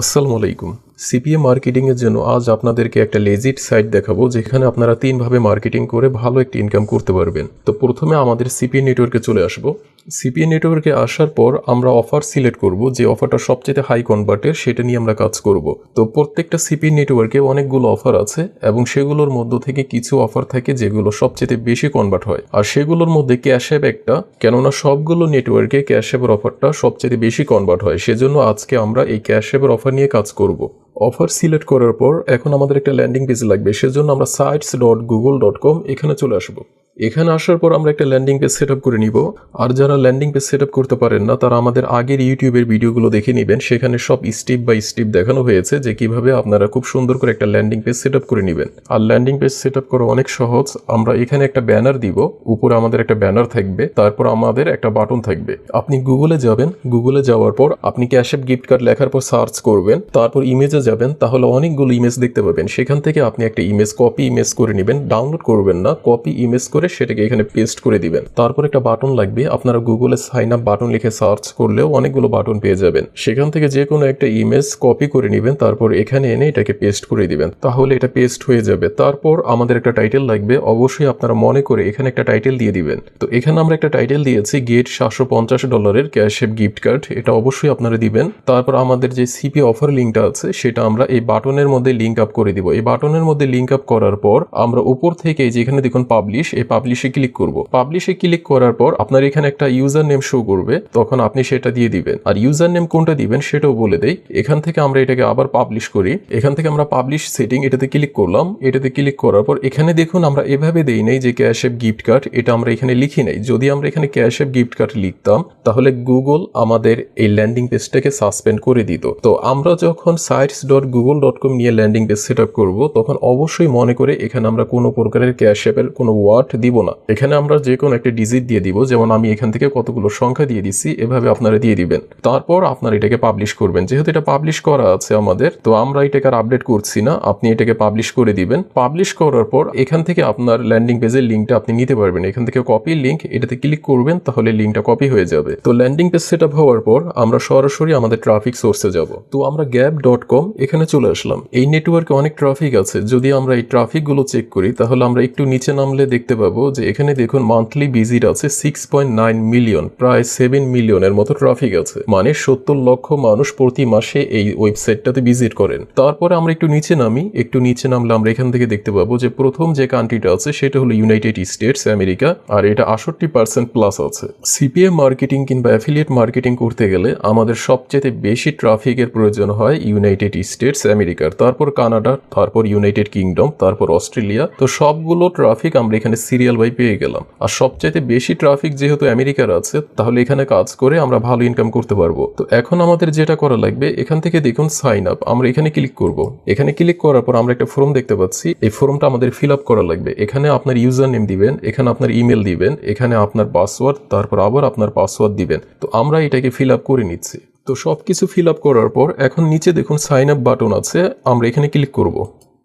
আসসালামু আলাইকুম। CPA marketing এর জন্য আজ আপনাদেরকে একটা লেজিট সাইট দেখাবো যেখানে আপনারা তিনভাবে মার্কেটিং করে ভালো একটি ইনকাম করতে পারবেন। তো প্রথমে আমাদের সিপিএ নেটওয়ার্কে চলে আসবো। সিপিএ নেটওয়ার্কে আসার পর আমরা অফার সিলেক্ট করব, যে অফারটা সবচেয়ে হাই কনভার্টের সেটা নিয়ে আমরা কাজ করব। তো প্রত্যেকটা সিপিএ নেটওয়ার্কে অনেকগুলো অফার আছে এবং সেগুলোর মধ্য থেকে কিছু অফার থাকে যেগুলো সবচেয়ে বেশি কনভার্ট হয়, আর সেগুলোর মধ্যে ক্যাশঅ্যাপ একটা, কেননা সবগুলো নেটওয়ার্কে ক্যাশঅ্যাপের অফারটা সবচেয়ে বেশি কনভার্ট হয়, সেজন্য আজকে আমরা এই ক্যাশঅ্যাপের অফার নিয়ে কাজ করব। অফার সিলেক্ট করার পর এখন আমাদের একটা ল্যান্ডিং পেজ লাগবে, সেজন্য আমরা sites.google.com এখানে চলে আসবো। এখানে আসার পর আমরা একটা ল্যান্ডিং পেজ সেট আপ করে নিব। আর যারা ল্যান্ডিং পেজ সেট আপ করতে পারেন না তারা আমাদের আগের ইউটিউবের ভিডিওগুলো দেখে নেবেন, সেখানে সব স্টেপ বাই স্টেপ দেখানো হয়েছে যে কিভাবে আপনারা খুব সুন্দর করে একটা ল্যান্ডিং পেজ সেট আপ করে নেবেন। আর ল্যান্ডিং পেজ সেট আপ করা অনেক সহজ। আমরা এখানে একটা ব্যানার দিব, উপরে আমাদের একটা ব্যানার থাকবে, তারপর আমাদের একটা বাটন থাকবে। আপনি গুগলে যাবেন, গুগলে যাওয়ার পর আপনি ক্যাশঅ্যাপ গিফট কার্ড লেখার পর সার্চ করবেন, তারপর ইমেজে যাবেন, তাহলে অনেকগুলো ইমেজ দেখতে পাবেন। সেখান থেকে আপনি একটা ইমেজ কপি ইমেজ করে নেবেন, ডাউনলোড করবেন না, কপি ইমেজ করে সেটাকে এখানে পেস্ট করে দিবেন। তারপর একটা বাটন লাগবে, আপনারা গুগলে সাইন আপ বাটন লিখে সার্চ করলেও অনেকগুলো বাটন পেয়ে যাবেন। সেখান থেকে যে কোনো একটা ইমেজ কপি করে নেবেন, তারপর এখানে এনে এটাকে পেস্ট করে দিবেন, তাহলে এটা পেস্ট হয়ে যাবে। তারপর আমাদের একটা টাইটেল লাগবে, অবশ্যই আপনারা মনে করে এখানে একটা টাইটেল দিয়ে দিবেন। তো এখানে আমরা একটা টাইটেল দিয়েছি গেট $750 ক্যাশঅ্যাপ গিফট কার্ড, এটা অবশ্যই আপনারা দিবেন। তারপর আমাদের যে সিপি অফার লিঙ্কটা আছে সেটা আমরা এই বাটনের মধ্যে লিঙ্ক আপ করে দিব। এই বাটনের মধ্যে লিঙ্ক আপ করার পর আমরা উপর থেকে যেখানে দেখুন পাবলিশ, এই পাবলিশে ক্লিক করব। পাবলিশে ক্লিক করার পর আপনার এখানে একটা ইউজার নেম শো করবে, তখন আপনি সেটা দিয়ে দিবেন। আর ইউজার নেম কোনটা দিবেন সেটাও বলে দেই। এখান থেকে আমরা এটাকে আবার পাবলিশ করি। এখান থেকে আমরা পাবলিশ সেটিং এটাতে ক্লিক করলাম। এটাতে ক্লিক করার পর এখানে দেখুন আমরা এভাবে দেই নাই যে ক্যাশঅ্যাপ গিফট কার্ড, এটা আমরা এখানে লিখি নাই। যদি আমরা এখানে ক্যাশঅ্যাপ গিফট কার্ড লিখতাম তাহলে গুগল আমাদের এই ল্যান্ডিং পেজটাকে সাসপেন্ড করে দিত। তো আমরা যখন sites.google.com নিয়ে ল্যান্ডিং পেজ সেট আপ করবো তখন অবশ্যই মনে করে এখানে আমরা কোনো প্রকারের ক্যাশঅ্যাপের কোনো ওয়ার্ড দিব না। এখানে আমরা যে কোনো একটা ডিজিট দিয়ে দিব, যেমন আমি এখান থেকে কতগুলো সংখ্যা দিয়ে দিচ্ছি, এভাবে আপনারা দিয়ে দিবেন। তারপর আপনারা এটাকে পাবলিশ করবেন। যেহেতু এটা পাবলিশ করা আছে আমাদের, তো আমরা এটাকে আর আপডেট করছি না, আপনি এটাকে পাবলিশ করে দিবেন। পাবলিশ করার পর এখান থেকে আপনার ল্যান্ডিং পেজের লিঙ্কটা আপনি নিতে পারবেন। এখান থেকে কপি লিঙ্ক, এটাতে ক্লিক করবেন, তাহলে লিঙ্কটা কপি হয়ে যাবে। তো ল্যান্ডিং পেজ সেট আপ হওয়ার পর আমরা সরাসরি আমাদের ট্রাফিক সোর্সে যাব। তো আমরা gap.com এখানে চলে আসলাম। এই নেটওয়ার্কে অনেক ট্রাফিক আছে। যদি আমরা এই ট্রাফিকগুলো চেক করি তাহলে আমরা একটু নিচে নামলে দেখতে পাবো যে এখানে দেখুন মান্থলি ভিজিট আছে 6.9 মিলিয়ন, প্রায় 7 মিলিয়নের মতো ট্রাফিক আছে। মানে 70 লক্ষ মানুষ প্রতি মাসে এই ওয়েবসাইটটাতে ভিজিট করেন। তারপরে আমরা একটু নিচে নামি, একটু নিচে নামলে আমরা এখান থেকে দেখতে পাবো যে প্রথম যে কান্ট্রিটা আছে সেটা হলো ইউনাইটেড স্টেটস আমেরিকা, আর এটা 68% প্লাস আছে। সিপিএ মার্কেটিং কিংবা অ্যাফিলিয়েট মার্কেটিং করতে গেলে আমাদের সবচেয়ে বেশি ট্রাফিকের প্রয়োজন হয় ইউনাইটেড স্টেটস আমেরিকার, তারপর কানাডা, তারপর ইউনাইটেড কিংডম, তারপর অস্ট্রেলিয়া। তো সবগুলো ট্রাফিক আমরা এখানে সিরিয়াল বাই পেয়ে গেলাম। আর সবচাইতে বেশি ট্রাফিক যেহেতু আমেরিকার আছে, তাহলে এখানে কাজ করে আমরা ভালো ইনকাম করতে পারবো। তো এখন আমাদের যেটা করা লাগবে, এখান থেকে দেখুন সাইন আপ, আমরা এখানে ক্লিক করব। এখানে ক্লিক করার পর আমরা একটা ফর্ম দেখতে পাচ্ছি, এই ফর্মটা আমাদের ফিল আপ করা লাগবে। এখানে আপনার ইউজার নেম দিবেন, এখানে আপনার ইমেল দিবেন, এখানে আপনার পাসওয়ার্ড, তারপর আবার আপনার পাসওয়ার্ড দিবেন। তো আমরা এটাকে ফিল আপ করে নিচ্ছি। তো সবকিছু ফিল আপ করার পর এখন নিচে দেখুন সাইন আপ বাটন আছে, আমরা এখানে ক্লিক করব।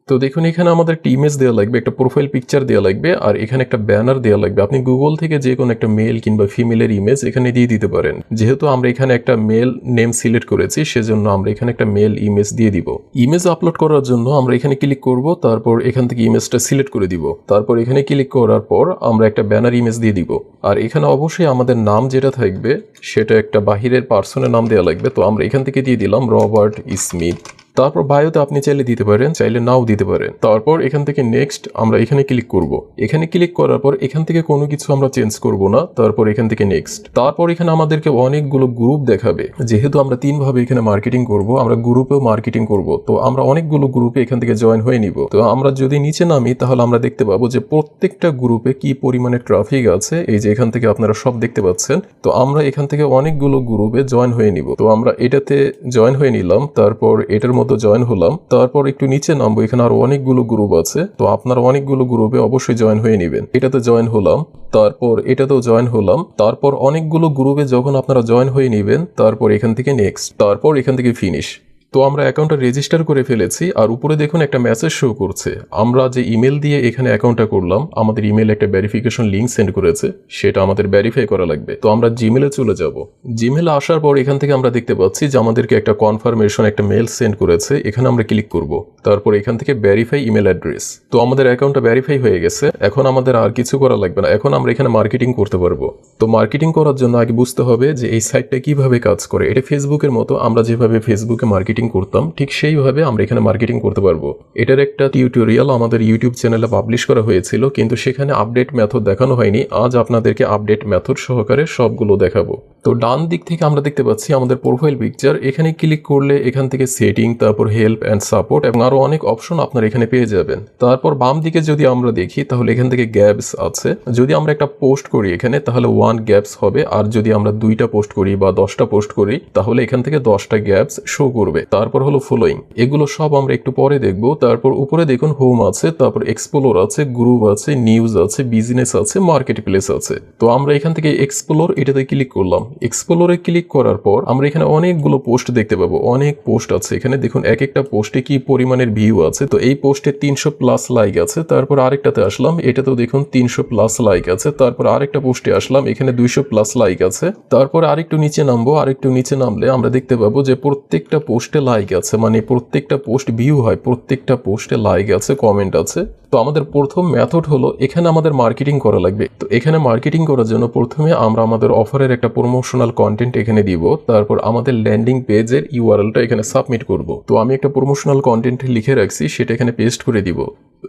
তো দেখুন এখানে আমাদের একটা ইমেজ দেওয়া লাগবে, একটা প্রোফাইল পিকচার দেওয়া লাগবে, আর এখানে একটা ব্যানার দেওয়া লাগবে। আপনি গুগল থেকে যে কোনো একটা মেল কিংবা ফিমেলের ইমেজ এখানে দিয়ে দিতে পারেন। যেহেতু আমরা এখানে একটা মেল নেম সিলেক্ট করেছি, সেজন্য আমরা এখানে একটা মেল ইমেজ দিয়ে দিব। ইমেজ আপলোড করার জন্য আমরা এখানে ক্লিক করব, তারপর এখান থেকে ইমেজটা সিলেক্ট করে দিব। তারপর এখানে ক্লিক করার পর আমরা একটা ব্যানার ইমেজ দিয়ে দিব। আর এখানে অবশ্যই আমাদের নাম যেটা থাকবে সেটা একটা বাহিরের পার্সনের নাম দেওয়া লাগবে। তো আমরা এখান থেকে দিয়ে দিলাম রবার্ট স্মিথ। তারপর বায়োতে আপনি চাইলে দিতে পারেন, চাইলে নাও দিতে পারেন। তারপর এখান থেকে নেক্সট আমরা এখানে ক্লিক করব। এখানে ক্লিক করার পর এখান থেকে কোনো কিছু আমরা চেঞ্জ করব না। তারপর এখান থেকে নেক্সট। তারপর এখানে আমাদেরকে অনেকগুলো গ্রুপ দেখাবে। যেহেতু আমরা তিনভাবে এখানে মার্কেটিং করব, আমরা গ্রুপেও মার্কেটিং করব, তো আমরা অনেকগুলো গ্রুপে এখান থেকে জয়েন হয়ে নিব। তো আমরা যদি নিচে নামি তাহলে আমরা দেখতে পাবো যে প্রত্যেকটা গ্রুপে কি পরিমাণে ট্রাফিক আছে, এই যে এখান থেকে আপনারা সব দেখতে পাচ্ছেন। তো আমরা এখান থেকে অনেকগুলো গ্রুপে জয়েন হয়ে নিব। তো আমরা এটাতে জয়েন হয়ে নিলাম, তারপর এটার মধ্যে জয়েন হলাম। তারপর একটু নিচে নামবো, এখানে আরো অনেকগুলো গ্রুপ আছে, তো আপনারা অনেকগুলো গ্রুপে অবশ্যই জয়েন হয়ে নেবেন। এটাতে জয়েন হলাম, তারপর এটাতেও জয়েন হলাম। তারপর অনেকগুলো গ্রুপে যখন আপনারা জয়েন হয়ে নেবেন, তারপর এখান থেকে নেক্সট, তারপর এখান থেকে ফিনিশ। তো আমরা অ্যাকাউন্টটা রেজিস্টার করে ফেলেছি আর উপরে দেখুন একটা মেসেজ শো করছে। আমরা যে ইমেল দিয়ে এখানে অ্যাকাউন্টটা করলাম, আমাদের ইমেল একটা ভেরিফিকেশন লিঙ্ক সেন্ড করেছে, সেটা আমাদের ভেরিফাই করা লাগবে। তো আমরা জিমেলে চলে যাব। জিমেলে আসার পর এখান থেকে আমরা দেখতে পাচ্ছি যে আমাদেরকে একটা কনফার্মেশন একটা মেল সেন্ড করেছে, এখানে আমরা ক্লিক করব। তারপর এখান থেকে ভেরিফাই ইমেল অ্যাড্রেস। তো আমাদের অ্যাকাউন্টটা ভেরিফাই হয়ে গেছে, এখন আমাদের আর কিছু করা লাগবে না, এখন আমরা এখানে মার্কেটিং করতে পারবো। তো মার্কেটিং করার জন্য আগে বুঝতে হবে যে এই সাইটটা কিভাবে কাজ করে। এটা ফেসবুকের মতো, আমরা যেভাবে ফেসবুকে মার্কেটিং করতাম ঠিক সেইভাবে আমরা এখানে মার্কেটিং করতে পারবো। এটার একটা টিউটোরিয়াল আমাদের ইউটিউব চ্যানেলে পাবলিশ করা হয়েছিল, কিন্তু সেখানে আপডেট মেথড দেখানো হয়নি। আজ আপনাদেরকে আপডেট মেথড সহকারে সবগুলো দেখাবো। তো ডান দিক থেকে আমরা দেখতে পাচ্ছি আমাদের প্রোফাইল পিকচার। এখানে ক্লিক করলে এখান থেকে সেটিং, তারপর হেল্প অ্যান্ড সাপোর্ট এবং আরো অনেক অপশন আপনারা এখানে পেয়ে যাবেন। তারপর বাম দিকে যদি আমরা দেখি তাহলে এখান থেকে গ্যাপস আছে। যদি আমরা একটা পোস্ট করি এখানে তাহলে 1 গ্যাপস হবে, আর যদি আমরা 2টা পোস্ট করি বা 10টা পোস্ট করি তাহলে এখান থেকে 10টা গ্যাপস শো করবে। তারপর হলো ফলোইং, এগুলো সব আমরা একটু পরে দেখব। তারপর উপরে দেখুন হোম আছে, তারপর এক্সপ্লোর আছে, গ্রুপ আছে, নিউজ আছে, বিজনেস আছে, মার্কেট প্লেস আছে। তো আমরা এখান থেকে এক্সপ্লোর এটাতে ক্লিক করলাম। এক্সপ্লোরে ক্লিক করার পর আমরা এখানে অনেকগুলো পোস্ট দেখতে পাবো, অনেক পোস্ট আছে এখানে। দেখুন এক একটা পোস্টে কি পরিমাণের ভিউ আছে। তো এই পোস্টে 300 প্লাস লাইক আছে। তারপর আরেকটাতে আসলাম, এটাতেও দেখুন 300 প্লাস লাইক আছে। তারপর আরেকটা পোস্টে আসলাম, এখানে 200 প্লাস লাইক আছে। তারপর আরেকটু নিচে নামবো, আরেকটু নিচে নামলে আমরা দেখতে পাবো যে প্রত্যেকটা পোস্টে লাইক আছে, মানে প্রত্যেকটা পোস্ট ভিউ হয়, প্রত্যেকটা পোস্টে লাইক আছে, কমেন্ট আছে। তো আমাদের প্রথম মেথড হলো এখানে আমাদের মার্কেটিং করা লাগবে। তো এখানে মার্কেটিং করার জন্য প্রথমে আমরা আমাদের অফারের একটা প্রমোশনাল কন্টেন্ট এখানে দিব। তারপর আমাদের ল্যান্ডিং পেজের ইউআরএলটা এখানে সাবমিট করব। তো আমি একটা প্রমোশনাল কন্টেন্ট লিখে রাখছি, সেটা এখানে পেস্ট করে দিব।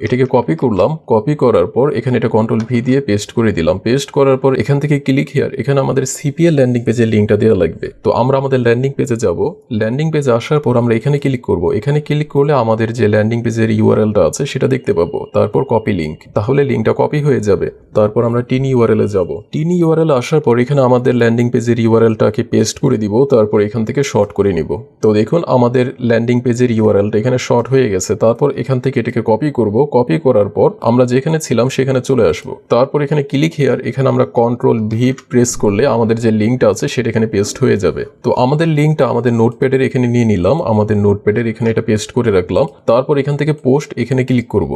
এটাকে কপি করলাম, কপি করার পর এখানে এটা কন্ট্রোল ভি দিয়ে পেস্ট করে দিলাম। পেস্ট করার পর এখান থেকে ক্লিক হিয়ার, এখানে আমাদের সিপিএ ল্যান্ডিং পেজের লিঙ্কটা দেওয়া লাগবে। তো আমরা আমাদের ল্যান্ডিং পেজে যাব। ল্যান্ডিং পেজে আসার পর আমরা এখানে ক্লিক করব। এখানে ক্লিক করলে আমাদের যে ল্যান্ডিং পেজের ইউআরএলটা আছে সেটা দেখতে পাবো। তারপর কপি লিঙ্ক, তাহলে লিঙ্কটা কপি হয়ে যাবে। তারপর আমরা টিন ইউআরএল এ যাব। টিন ইউআরএল আসার পর এখানে আমাদের ল্যান্ডিং পেজের ইউআরএলটাকে পেস্ট করে দিব। তারপর এখান থেকে শর্ট করে নিব। তো দেখুন আমাদের ল্যান্ডিং পেজের ইউআরএলটা এখানে শর্ট হয়ে গেছে। তারপর এখান থেকে এটাকে কপি করব। কপি করার পর আমরা যেখানে ছিলাম সেখানে চলে আসব। তারপর এখানে ক্লিক হিয়ার, এখানে আমরা কন্ট্রোল ভি প্রেস করলে আমাদের যে লিঙ্কটা আছে সেটা এখানে পেস্ট হয়ে যাবে। তো আমাদের লিঙ্কটা আমাদের নোটপ্যাডের এখানে নিয়ে নিলাম, আমাদের নোটপ্যাডের এখানে এটা পেস্ট করে রাখলাম। তারপর এখান থেকে পোস্ট এখানে ক্লিক করব।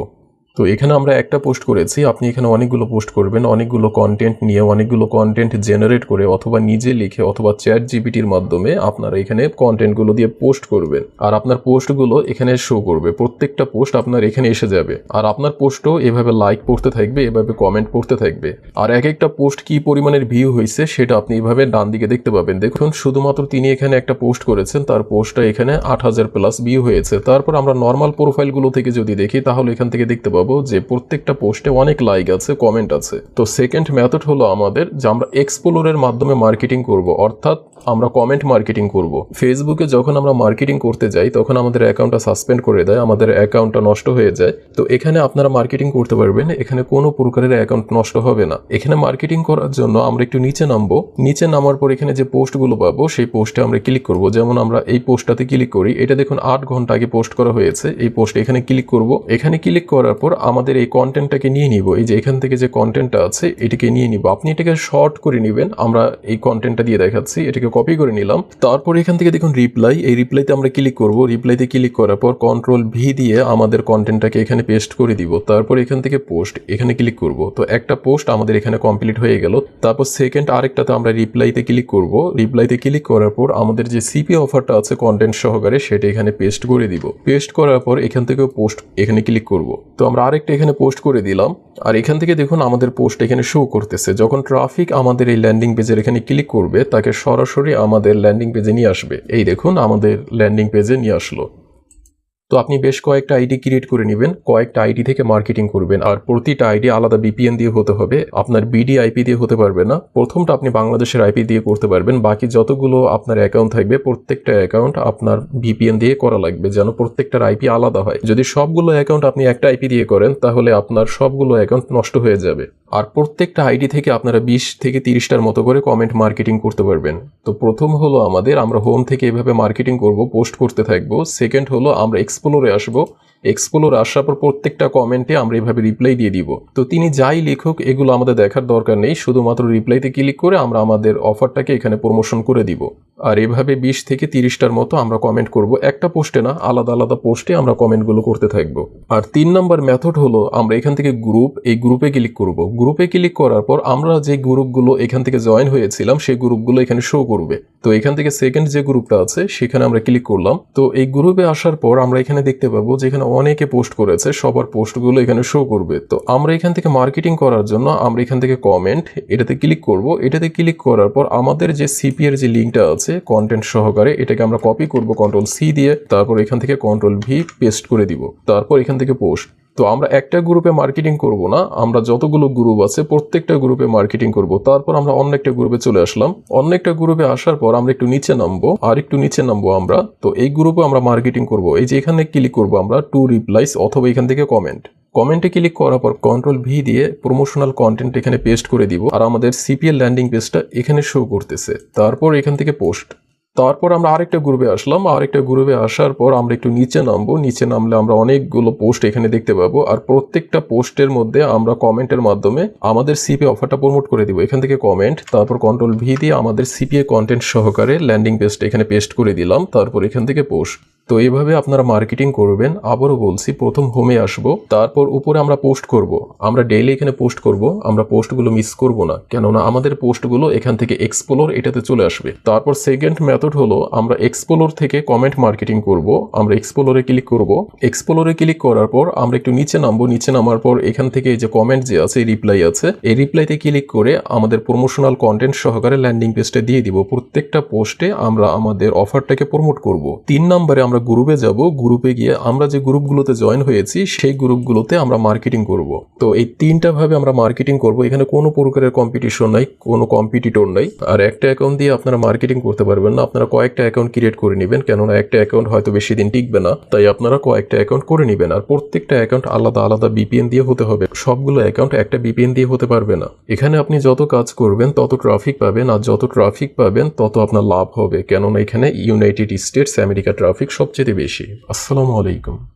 তো এখানে আমরা একটা পোস্ট করেছি, আপনি এখানে অনেকগুলো পোস্ট করবেন, অনেকগুলো কন্টেন্ট নিয়ে, অনেকগুলো কন্টেন্ট জেনারেট করে অথবা নিজে লিখে অথবা চ্যাট জিপিটির মাধ্যমে আপনারা এখানে কন্টেন্টগুলো দিয়ে পোস্ট করবেন। আর আপনার পোস্টগুলো এখানে শো করবে, প্রত্যেকটা পোস্ট আপনার এখানে এসে যাবে। আর আপনার পোস্টও এভাবে লাইক পড়তে থাকবে, এভাবে কমেন্ট পড়তে থাকবে। আর এক একটা পোস্ট কি পরিমাণের ভিউ হয়েছে সেটা আপনি এভাবে ডান দিকে দেখতে পাবেন। দেখুন শুধুমাত্র তিনি এখানে একটা পোস্ট করেছেন, তার পোস্টটা এখানে 8000 প্লাস ভিউ হয়েছে। তারপর আমরা নর্মাল প্রোফাইলগুলো থেকে যদি দেখি তাহলে এখান থেকে দেখতে পাবো যে প্রত্যেকটা পোস্টে অনেক লাইক আছে, কমেন্ট আছে। তো সেকেন্ড মেথড হলো আমাদের যে আমরা এক্সপ্লোরের মাধ্যমে মার্কেটিং করব, অর্থাৎ আমরা কমেন্ট মার্কেটিং করব। ফেসবুকে যখন আমরা মার্কেটিং করতে যাই তখন আমাদের অ্যাকাউন্টটা সাসপেন্ড করে দেয়, আমাদের অ্যাকাউন্টটা নষ্ট হয়ে যায়। তো এখানে আপনারা মার্কেটিং করতে পারবেন, এখানে কোনো প্রকারের অ্যাকাউন্ট নষ্ট হবে না। এখানে মার্কেটিং করার জন্য আমরা একটু নিচে নামবো। নিচে নামার পর এখানে যে পোস্টগুলো পাবো সেই পোস্টে আমরা ক্লিক করব। যেমন আমরা এই পোস্টটাতে ক্লিক করি, এটা দেখুন 8 ঘন্টা আগে পোস্ট করা হয়েছে। এই পোস্টে এখানে ক্লিক করব। এখানে ক্লিক করার পর আমাদের এই কন্টেন্টটাকে নিয়ে নিব। এই যে এখান থেকে যে কন্টেন্টটা আছে এটাকে নিয়ে নিব। আপনি এটাকে শর্ট করে নেবেন, আমরা এই কন্টেন্টটা দিয়ে দেখাচ্ছি। এটাকে কপি করে নিলাম। তারপর এখান থেকে দেখুন রিপ্লাই, এই রিপ্লাইতে আমরা ক্লিক করব। রিপ্লাইতে ক্লিক করার পর কন্ট্রোল ভি দিয়ে আমাদের কন্টেন্টটাকে এখানে পেস্ট করে দিব। তারপর এখান থেকে পোস্ট এখানে ক্লিক করব। তো একটা পোস্ট আমাদের এখানে কমপ্লিট হয়ে গেল। তারপর সেকেন্ড আরেকটাতে আমরা রিপ্লাইতে ক্লিক করব। রিপ্লাইতে ক্লিক করার পর আমাদের যে সিপি অফারটা আছে কন্টেন্ট সহকারে সেটা এখানে পেস্ট করে দিব। পেস্ট করার পর এখান থেকে পোস্ট এখানে ক্লিক করব। তো আমরা আরেকটা এখানে পোস্ট করে দিলাম। আর এখান থেকে দেখুন আমাদের পোস্ট এখানে শো করতেছে। যখন ট্রাফিক আমাদের এই ল্যান্ডিং পেজের এখানে ক্লিক করবে তাকে সরাসরি আমাদের ল্যান্ডিং পেজে নিয়ে আসবে। এই দেখুন আমাদের ল্যান্ডিং পেজে নিয়ে আসলো। তো আপনি বেশ কয়েকটা আইডি ক্রিয়েট করে নেবেন, কয়েকটা আইডি থেকে মার্কেটিং করবেন। আর প্রতিটা আইডি আলাদা বিপিএন দিয়ে হতে হবে, আপনার বিডি আইপি দিয়ে হতে পারবে না। প্রথমটা আপনি বাংলাদেশের আইপি দিয়ে করতে পারবেন, বাকি যতগুলো আপনার অ্যাকাউন্ট থাকবে প্রত্যেকটা অ্যাকাউন্ট আপনার ভিপিএন দিয়ে করা লাগবে, যেন প্রত্যেকটার আইপি আলাদা হয়। যদি সবগুলো অ্যাকাউন্ট আপনি একটা আইপি দিয়ে করেন তাহলে আপনার সবগুলো অ্যাকাউন্ট নষ্ট হয়ে যাবে। আর প্রত্যেকটা আইডি থেকে আপনারা 20 থেকে 30টার মতো করে কমেন্ট মার্কেটিং করতে পারবেন। তো প্রথম হলো আমরা হোম থেকে এভাবে মার্কেটিং করব, পোস্ট করতে থাকবো। সেকেন্ড হলো আমরা এক্সপ্লোরে আসবো। এক্সপ্লোর আসার পর প্রত্যেকটা কমেন্টে আমরা এভাবে রিপ্লাই দিয়ে দিব। তো তিনি যাই লিখুক এগুলো আমাদের দেখার দরকার নেই, শুধুমাত্র রিপ্লাইতে ক্লিক করে আমরা আমাদের অফারটাকে এখানে প্রমোশন করে দিব। আর এভাবে 20 থেকে 30টার মতো আমরা কমেন্ট করব, একটা পোস্টে না, আলাদা আলাদা পোস্টে আমরা কমেন্টগুলো করতে থাকবো। আর 3 নাম্বার মেথড হলো আমরা এখান থেকে এই গ্রুপে ক্লিক করব। গ্রুপে ক্লিক করার পর আমরা যে গ্রুপগুলো এখান থেকে জয়েন হয়েছিলাম সেই গ্রুপগুলো এখানে শো করবে। তো এখান থেকে সেকেন্ড যে গ্রুপটা আছে সেখানে আমরা ক্লিক করলাম। তো এই গ্রুপে আসার পর আমরা এখানে দেখতে পাবো যে এখানে অনেকে পোস্ট করেছে, সবার পোস্টগুলো এখানে শো করবে। তো আমরা এখান থেকে মার্কেটিং করার জন্য আমরা এখান থেকে কমেন্ট এটাতে ক্লিক করব। এটাতে ক্লিক করার পর আমাদের যে সিপি এর যে লিঙ্কটা আছে কন্টেন্ট সহকারে, এটাকে আমরা কপি করব Ctrl+C দিয়ে, তারপর এখান থেকে Ctrl+V পেস্ট করে দিব, তারপর এখান থেকে পোস্ট। তো আমরা একটা গ্রুপে মার্কেটিং করব না, আমরা যতগুলো গ্রুপ আছে প্রত্যেকটা গ্রুপে মার্কেটিং করব। তারপর আমরা অন্য একটা গ্রুপে চলে আসলাম। অন্য একটা গ্রুপে আসার পর আমরা একটু নিচে নামবো, আর একটু নিচে নামবো আমরা। তো এই গ্রুপে আমরা মার্কেটিং করব। এই যে এখানে ক্লিক করব আমরা টু রিপ্লাইস অথবা এখান থেকে কমেন্টে ক্লিক করার পর Ctrl+V দিয়ে প্রমোশনাল কন্টেন্ট এখানে পেস্ট করে দিব, আর আমাদের সিপিএল ল্যান্ডিং পেজটা এখানে শো করতেছে। তারপর এখান থেকে পোস্ট। তারপর আমরা আরেকটা গ্রুপে আসলাম। আরেকটা গ্রুপে আসার পর আমরা একটু নিচে নামবো। নিচে নামলে আমরা অনেকগুলো পোস্ট এখানে দেখতে পাবো, আর প্রত্যেকটা পোস্টের মধ্যে আমরা কমেন্টের মাধ্যমে আমাদের সিপিএ অফারটা প্রমোট করে দিব। এখান থেকে কমেন্ট, তারপর Ctrl+V দিয়ে আমাদের সিপিএ কন্টেন্ট সহকারে ল্যান্ডিং পেজটা এখানে পেস্ট করে দিলাম, তারপর এখান থেকে পোস্ট। তো এইভাবে আপনারা মার্কেটিং করবেন। আবারও বলছি, প্রথম হোমে আসবো, তারপর উপরে আমরা পোস্ট করব। আমরা ডেইলি এখানে পোস্ট করব, আমরা পোস্টগুলো মিস করব না, কেননা আমাদের পোস্টগুলো এখান থেকে এক্সপ্লোর এটাতে চলে আসবে। তারপর সেকেন্ড মেথড হলো আমরা এক্সপ্লোর থেকে কমেন্ট মার্কেটিং করব। আমরা এক্সপ্লোরে ক্লিক করব। এক্সপ্লোরে ক্লিক করার পর আমরা একটু নিচে নামবো। নিচে নামার পর এখান থেকে যে কমেন্ট যে আছে, রিপ্লাই আছে, এই রিপ্লাইতে ক্লিক করে আমাদের প্রমোশনাল কন্টেন্ট সহকারে ল্যান্ডিং পেজটা দিয়ে দিব। প্রত্যেকটা পোস্টে আমরা আমাদের অফারটাকে প্রমোট করব। 3 নম্বরে আমরা গ্রুপে যাব। গ্রুপে গিয়ে আমরা যে গ্রুপগুলোতে জয়েন হয়েছি সেই গ্রুপগুলোতে আমরা মার্কেটিং করব। তো এই 3টা ভাবে আমরা মার্কেটিং করব। এখানে কোনো প্রকারের কম্পিটিশন নাই, কোনো কম্পিটিটর নাই। আর একটা অ্যাকাউন্ট দিয়ে আপনারা মার্কেটিং করতে পারবেন না, আপনারা কয়েকটা অ্যাকাউন্ট ক্রিয়েট করে নেবেন, কেননা একটা অ্যাকাউন্ট হয়তো বেশি দিন টিকবে না, তাই আপনারা কয়েকটা অ্যাকাউন্ট করে নেবেন। আর প্রত্যেকটা অ্যাকাউন্ট আলাদা আলাদা বিপিএন দিয়ে হতে হবে, সবগুলো অ্যাকাউন্ট একটা বিপিএন দিয়ে হতে পারবে না। এখানে আপনি যত কাজ করবেন তত ট্রাফিক পাবেন, আর যত ট্রাফিক পাবেন তত আপনার লাভ হবে, কেননা এখানে ইউনাইটেড স্টেটস আমেরিকা ট্রাফিক সবচেয়ে বেশি। আসসালামু আলাইকুম।